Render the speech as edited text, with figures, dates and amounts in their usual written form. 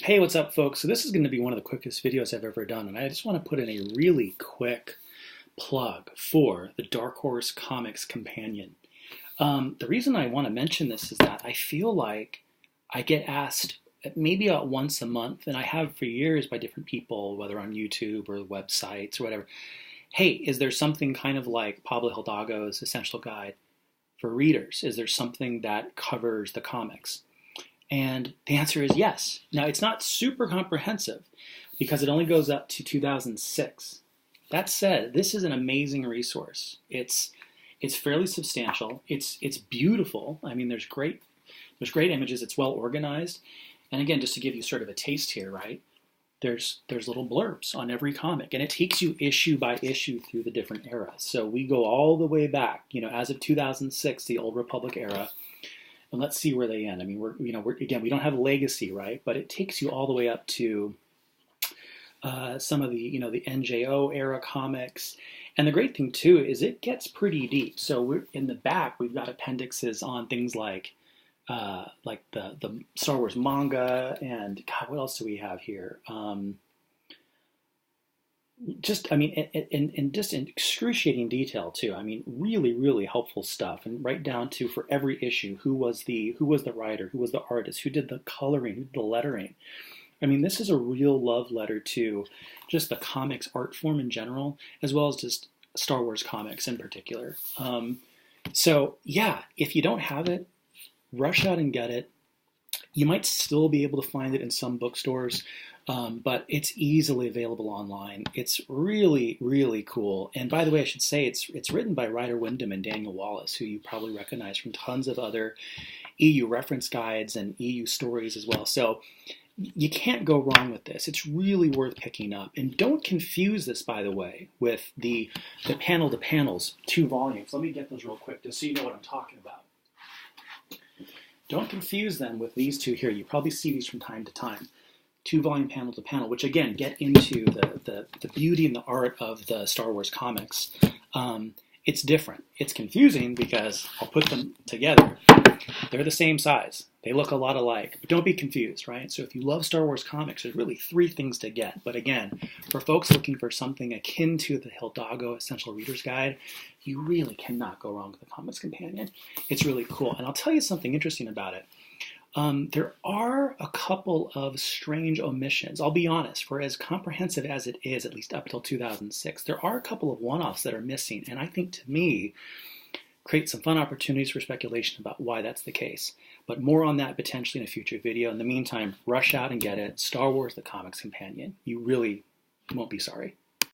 Hey, what's up, folks? So this is going to be one of the quickest videos I've ever done, and I just want to put in a really quick plug for the Dark Horse Comics Companion. The reason I want to mention this is that I feel like I get asked maybe about once a month, and I have for years by different people, whether on YouTube or websites or whatever, hey, is there something kind of like Pablo Hidalgo's Essential Guide for readers? Is there something that covers the comics? And the answer is yes. Now, it's not super comprehensive because it only goes up to 2006. That said, this is an amazing resource. It's fairly substantial. It's beautiful. I mean, there's great images. It's well organized. And again, just to give you sort of a taste here, right? There's little blurbs on every comic, and it takes you issue by issue through the different eras. So we go all the way back, as of 2006, the Old Republic era. And let's see where they end. I mean, we don't have a legacy, right? But it takes you all the way up to some of the NJO era comics. And the great thing too is it gets pretty deep. So we're in the back, we've got appendixes on things like the Star Wars manga and God, what else do we have here? Just in excruciating detail too. I mean, really, really helpful stuff, and right down to for every issue, who was the writer, who was the artist, who did the coloring, who did the lettering. I mean, this is a real love letter to just the comics art form in general, as well as just Star Wars comics in particular. So yeah, if you don't have it, rush out and get it. You might still be able to find it in some bookstores. But it's easily available online. It's really, really cool. And by the way, I should say it's written by Ryder Wyndham and Daniel Wallace, who you probably recognize from tons of other EU reference guides and EU stories as well. So you can't go wrong with this. It's really worth picking up. And don't confuse this, by the way, with the panel to panels, 2 volumes. Let me get those real quick just so you know what I'm talking about. Don't confuse them with these two here. You probably see these from time to time. 2-volume panel to panel, which again get into the beauty and the art of the Star Wars comics. It's different. It's confusing because I'll put them together. They're the same size. They look a lot alike, but don't be confused, right? So if you love Star Wars comics, there's really 3 things to get. But again, for folks looking for something akin to the Hidalgo Essential Reader's Guide, you really cannot go wrong with the Comics Companion. It's really cool. And I'll tell you something interesting about it. There are a couple of strange omissions. I'll be honest, for as comprehensive as it is, at least up until 2006, there are a couple of one-offs that are missing, and I think to me create some fun opportunities for speculation about why that's the case. But more on that potentially in a future video. In the meantime, rush out and get it. Star Wars: The Comics Companion. You really won't be sorry.